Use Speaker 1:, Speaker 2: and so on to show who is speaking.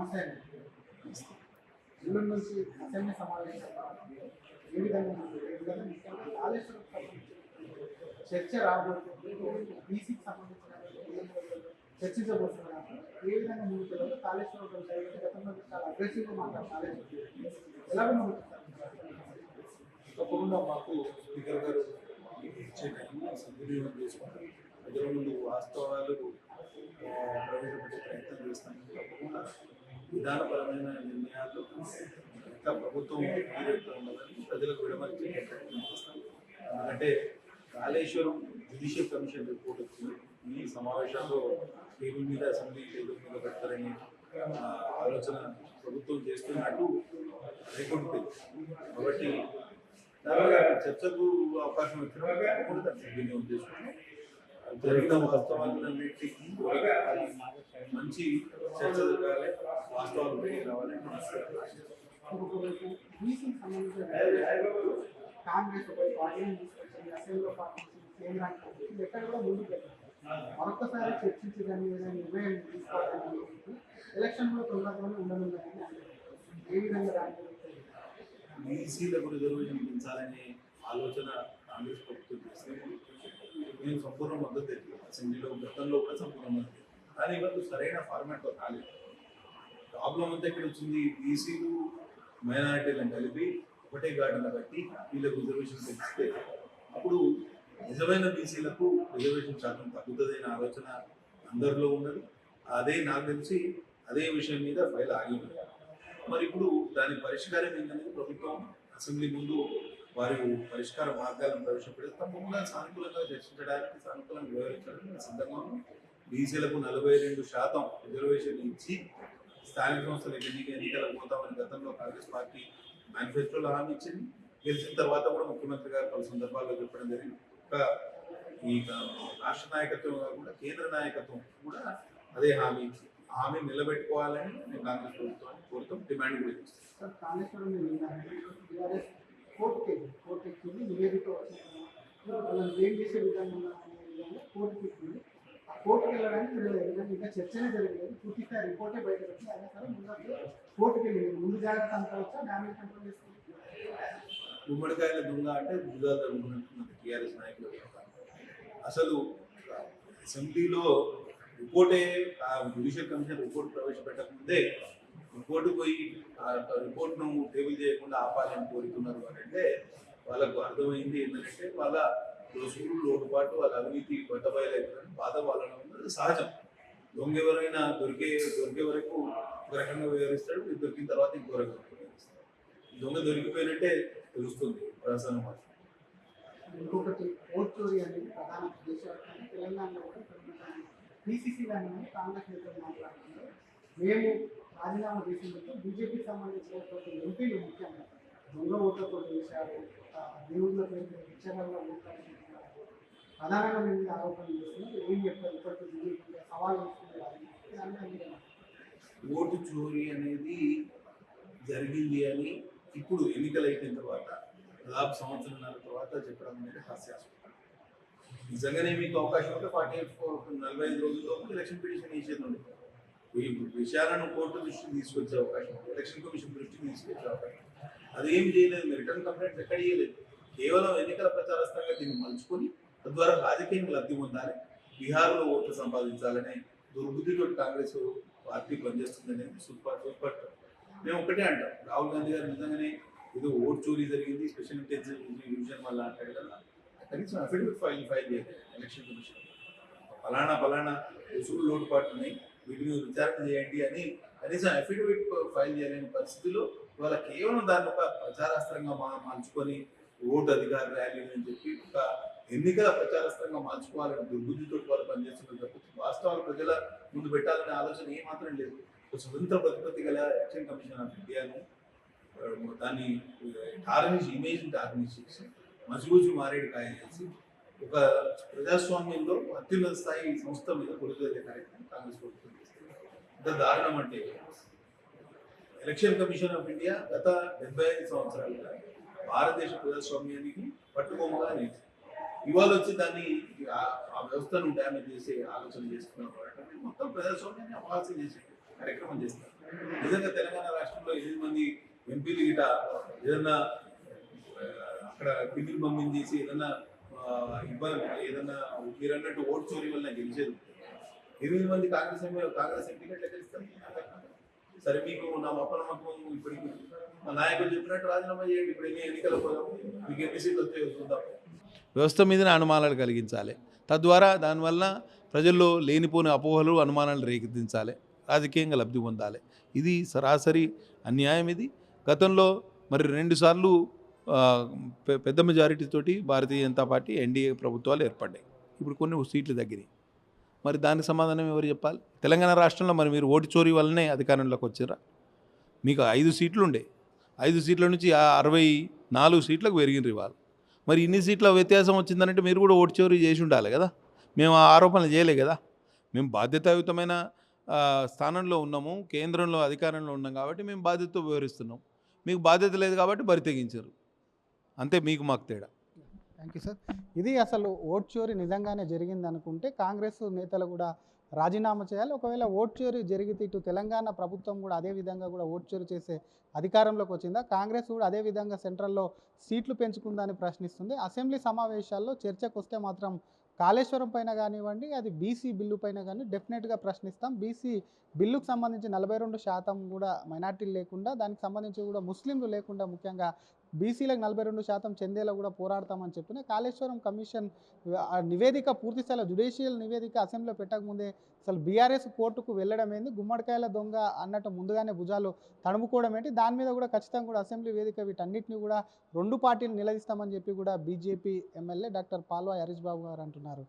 Speaker 1: నమస్తే అండి. ఎల్లుండి నుంచి అసెంబ్లీ సమావేశాలు ఏ విధంగా ముఖ్యంగా కాళేశ్వరం సంబంధించి చర్చ రాబోతుంది. బీసీకి సంబంధించిన చర్చించబోతున్నారు. ఏ విధంగా ముందుకు కాళేశ్వరం గతంలో చాలా అగ్రెసివ్గా మాట్లాడారు. ఎలాగో ముందుకు
Speaker 2: తప్పకుండా మాకు స్పీకర్ గారు ఇచ్చే టైంలో సద్వినియోగం చేసుకుంటారు. ప్రజల ముందు వాస్తవాలు ప్రవేశపెట్టే ప్రయత్నం చేస్తాను. తప్పకుండా విధానపరమైన నిర్ణయాలు ఇంకా ప్రభుత్వం ఉండాలని ప్రజలకు విడమర్చే ప్రయత్నం చేస్తాను. ఎందుకంటే కాళేశ్వరం జ్యుడిషియల్ కమిషన్ రిపోర్ట్ వచ్చింది. ఈ సమావేశాల్లో టేబుల్ మీద అసెంబ్లీ టేబుల్ మీద పెడతారని ఆలోచన ప్రభుత్వం చేస్తున్నట్టు రిపోర్ట్. కాబట్టి చర్చకు అవకాశం వచ్చినప్పుడు దాన్ని సద్వినియోగం చేసుకుని జరిగిన వాస్తవాలన్నింటికి మంచి చర్చ జరగాలి, వాస్తవాలు బయటికి రావాలని
Speaker 1: కాంగ్రెస్ అసెంబ్లీలో ఎక్కడ కూడా ముందుకు మరొకసారి చర్చించదని నిర్ణయం తీసుకోవాలని ఎలక్షన్లో తొందరగానే ఉండనుందని ఏ విధంగా
Speaker 2: బీసీలకు రిజర్వేషన్ పెంచాలనే ఆలోచన కాంగ్రెస్ ప్రభుత్వం చేస్తే నేను సంపూర్ణ మద్దతు తెలియదు. అసెంబ్లీలో గతంలో కూడా సంపూర్ణ మద్దతు, కానీ ఇవాళ సరైన ఫార్మాట్లో రాలేదు. ప్రాబ్లం అంతా ఎక్కడ వచ్చింది? బీసీలు మైనారిటీలను కలిపి ఒకటే గాడిన బట్టి వీళ్ళకు రిజర్వేషన్ పెంచితే అప్పుడు నిజమైన బీసీలకు రిజర్వేషన్ శాతం తగ్గుతుందనే ఆలోచన అందరిలో ఉన్నది. అదే నాకు తెలిసి అదే విషయం మీద ఫైల్ ఆగి ఉంది. మరి ఇప్పుడు దాని పరిష్కారం ఏంటనేది ప్రభుత్వం అసెంబ్లీ ముందు వారి పరిష్కార మార్గాలను ప్రవేశపెడితే తప్పకుండా సానుకూలంగా చర్చించడానికి, సానుకూలంగా వివరించడానికి సిద్ధంగా ఉన్నాం. బీసీలకు 42% రిజర్వేషన్ ఇచ్చి స్థానిక సంస్థల ఎన్నికలకు పోతామని గతంలో కాంగ్రెస్ పార్టీ మేనిఫెస్టోలో హామీ ఇచ్చింది. గెలిచిన తర్వాత కూడా ముఖ్యమంత్రి గారు పలు సందర్భాల్లో చెప్పడం జరిగింది. ఈ రాష్ట్ర నాయకత్వం కాకుండా కేంద్ర నాయకత్వం కూడా అదే హామీ ఇచ్చి హామీ నిలబెట్టుకోవాలని నేను కాంగ్రెస్ ప్రభుత్వాన్ని కోరుతాం, డిమాండ్ కూడా చేస్తాం.
Speaker 1: కాళేశ్వరం కోర్టు ఎక్కింది, నివేదిక వాళ్ళని ఏం చేసే విధంగా కోర్టుకి ఎక్కింది. ఆ కోర్టుకు వెళ్ళడానికి ఇంకా చర్చనే జరిగేది. పూర్తిగా రిపోర్టే బయట వచ్చింది. అయినా సరే ముందు కోర్టుకి వెళ్ళింది. ముందు జాగ్రత్త అనుకోవచ్చా, డ్యామేజ్ కంట్రోల్ చేస్తుంది?
Speaker 2: గుమ్మడికాయల దొంగ అంటే భుజాలు తగ్గుతున్నట్టు టీఆర్ఎస్ నాయకులు. అసలు అసెంబ్లీలో రిపోర్టే జ్యుడిషియల్ కమిషన్ రిపోర్ట్ ప్రవేశపెట్టకముందే రిపోర్టు పోయి ఆ రిపోర్ట్ను టేబుల్ చేయకుండా ఆపాలని కోరుతున్నారు అని అంటే వాళ్ళకు అర్థమైంది ఏంటంటే వాళ్ళ దోషులు లోటుపాటు వాళ్ళ అవినీతి బట్టబయలవుతుందని బాధ వాళ్ళలో ఉన్నది సహజం. దొంగ ఎవరైనా దొరికే వరకు ఒక రకంగా వివరిస్తాడు, దొరికిన తర్వాత ఇంకో రకంగా వివరిస్తాడు. దొంగ దొరికిపోయినట్టే తెలుస్తుంది ప్రసన్న మాట.
Speaker 1: ఇంకొకటి ఓట్ చోరీ అనేది ప్రధాన దేశవ్యాప్తంగా తెలంగాణలో కూడా PCC కాంగ్రెస్ నేతలు మాట్లాడుతున్నారు. మేము రాజీనామా చేసినందుకు బీజేపీకి సంబంధించినటువంటి ఎంపీలు ముఖ్యంగా దొంగ ఓట్లతో చేశారు, దేవుళ్ళ విచారణలో ప్రధానంగా మేము ఆరోపణలు చేస్తున్నారు. ఏం చెప్తారు? ఇప్పటికీ బీజేపీ సవాల్ చేస్తున్నారు.
Speaker 2: ఓటు చోరీ అనేది జరిగింది అని ఇప్పుడు ఎన్నికలు అయిపోయిన తర్వాత దాదాపు సంవత్సరంన్నర తర్వాత చెప్పడం అనేది హాస్యాస్పదం. నిజంగానే మీకు అవకాశం ఉంటే 45 రోజుల్లో ఎలక్షన్ పిటిషన్ వేసేది ఉంది. ఈ విషయాలను కోర్టు దృష్టికి తీసుకొచ్చే అవకాశం ఉంది, ఎలక్షన్ కమిషన్ దృష్టికి తీసుకొచ్చే అవకాశం. అదేం చేయలేదు. మీరు రిటర్న్ కంప్లైంట్స్ ఎక్కడ చేయలేదు. కేవలం ఎన్నికల ప్రచారస్థంగా దీన్ని మలుచుకొని తద్వారా రాజకీయంగా లబ్ధి పొందాలి, బీహార్లో ఓట్లు సంపాదించాలనే దుర్బుద్ధితో కాంగ్రెస్ పార్టీ పనిచేస్తుంది అనేది సూపర్. మేము ఒకటే అంటాం, రాహుల్ గాంధీ గారు నిజంగానే ఏదో ఓట్ చోరీ జరిగింది, స్పెషల్ ఇంటెలిజెన్స్ డివిజన్ వల్ల అంటాడు కదా, కనీసం అఫిడవిట్ ఫైల్ చేయాలి ఎలక్షన్ కమిషన్. ఫలానా రుసులు లోటుపాటు ఉన్నాయి, వీటిని విచారణ చేయండి అని కనీసం అఫిడవిట్ ఫైల్ చేయలేని పరిస్థితిలో ఇవాళ కేవలం దాన్ని ఒక ప్రచారాస్త్రంగా మార్చుకొని ఓటు అధికార ర్యాలీ అని చెప్పి ఒక ఎన్నికల ప్రచారాస్త్రంగా మార్చుకోవాలని దుర్బుద్ధితో వాళ్ళు పనిచేస్తున్నారు తప్పితే వాస్తవాలు ప్రజల ముందు పెట్టాలనే ఆలోచన ఏమాత్రం లేదు. ఒక స్వతంత్ర ప్రతిపత్తి గల ఎలక్షన్ కమిషన్ ఆఫ్ ఇండియాను దాన్ని ఇమేజ్ టార్నిష్ చేసి మసిబూసి మారేడు కాయ చేసి ఒక ప్రజాస్వామ్యంలో అత్యున్నత స్థాయి సంస్థ మీద కొడుకునే కార్యక్రమం కాంగ్రెస్ ప్రభుత్వం చేస్తుంది. ఇంత దారుణం అంటే ఎలక్షన్ కమిషన్ ఆఫ్ ఇండియా గత 75 సంవత్సరాలుగా భారతదేశ ప్రజాస్వామ్యానికి పట్టుకోమగా నిలిచింది. ఇవాళ వచ్చి దాన్ని ఆ వ్యవస్థను డ్యామేజ్ చేసే ఆలోచన చేస్తున్నారు. మొత్తం ప్రజాస్వామ్యాన్ని అపహాస్యం చేసే కార్యక్రమం చేస్తారు. నిజంగా తెలంగాణ రాష్ట్రంలో 8 మంది ఎంపీలు గిట ఏదన్నా అక్కడ బిల్లులు పంపించేసి ఏదన్నా ఇబ్బంది ఏదన్నా మీరు అన్నట్టు ఓటు చోరీ వల్ల గెలిచేది 8 మంది కాంగ్రెస్ ఎంపీలు ఎట్లా గెలుస్తారు? సరే మీకు నా అపనమ్మకం ఇప్పటికి మా నాయకులు చెప్పినట్టు రాజీనామా చేయండి. ఇప్పుడు ఎన్నికల పోదాం, మీకు ఎన్ని సీట్లు వస్తాయో చూద్దాం. వ్యవస్థ మీదనే అనుమానాలు కలిగించాలి. తద్వారా దానివల్ల ప్రజల్లో లేనిపోని అపోహలు అనుమానాలు రేకెత్తించాలి, రాజకీయంగా లబ్ధి పొందాలి. ఇది సరాసరి అన్యాయం. ఇది గతంలో మరి 2 సార్లు పెద్ద మెజారిటీ తోటి భారతీయ జనతా పార్టీ ఎన్డీఏ ప్రభుత్వాలు ఏర్పడ్డాయి. ఇప్పుడు కొన్ని సీట్లు తగ్గినాయి. మరి దానికి సమాధానం ఎవరు చెప్పాలి? తెలంగాణ రాష్ట్రంలో మరి మీరు ఓటు చోరీ వల్లనే అధికారంలోకి వచ్చారా? మీకు 5 సీట్లు ఉండే, 5 సీట్ల నుంచి 64 సీట్లకు పెరిగినారు ఇవాళ. మరి ఇన్ని సీట్ల వ్యత్యాసం వచ్చిందంటే మీరు కూడా ఓటు చోరీ చేసి ఉండాలి కదా. మేము ఆ ఆరోపణలు చేయలే కదా. మేము బాధ్యతాయుతమైన స్థానంలో ఉన్నాము, కేంద్రంలో అధికారంలో ఉన్నాం కాబట్టి మేము బాధ్యతతో వ్యవహరిస్తున్నాం. మీకు బాధ్యత లేదు కాబట్టి బరి తెగించారు. అంతే, మీకు మాకు తేడా.
Speaker 1: Thank you sir. ఇది అసలు ఓట్ చోరీ నిజంగానే జరిగింది అనుకుంటే కాంగ్రెస్ నేతలు కూడా రాజీనామా చేయాలి. ఒకవేళ ఓట్ చోరీ జరిగితే ఇటు తెలంగాణ ప్రభుత్వం కూడా అదే విధంగా కూడా ఓట్ చోరీ చేసే అధికారంలోకి వచ్చిందా? కాంగ్రెస్ కూడా అదే విధంగా సెంట్రల్లో సీట్లు పెంచుకుందని ప్రశ్నిస్తుంది. అసెంబ్లీ సమావేశాల్లో చర్చకు వస్తే మాత్రం కాళేశ్వరం పైన కానివ్వండి, అది బీసీ బిల్లు పైన కానీ డెఫినెట్గా ప్రశ్నిస్తాం. బీసీ బిల్లుకు సంబంధించి 42% కూడా మైనార్టీలు లేకుండా, దానికి సంబంధించి కూడా ముస్లింలు లేకుండా, ముఖ్యంగా బీసీలకు 42% చెందేలా కూడా పోరాడతామని చెప్పిన కాళేశ్వరం కమిషన్ నివేదిక పూర్తిస్థాయిలో జ్యుడిషియల్ నివేదిక అసెంబ్లీలో పెట్టకముందే అసలు బీఆర్ఎస్ కోర్టుకు వెళ్ళడం ఏంది, గుమ్మడికాయల దొంగ అన్నట్టు ముందుగానే భుజాలు తడుముకోవడం ఏంటి, దాని మీద కూడా ఖచ్చితంగా కూడా అసెంబ్లీ వేదిక వీటన్నిటిని కూడా 2 పార్టీలు నిలదీస్తామని చెప్పి కూడా BJP MLA doctor Palvai Harish Babu garu అంటున్నారు.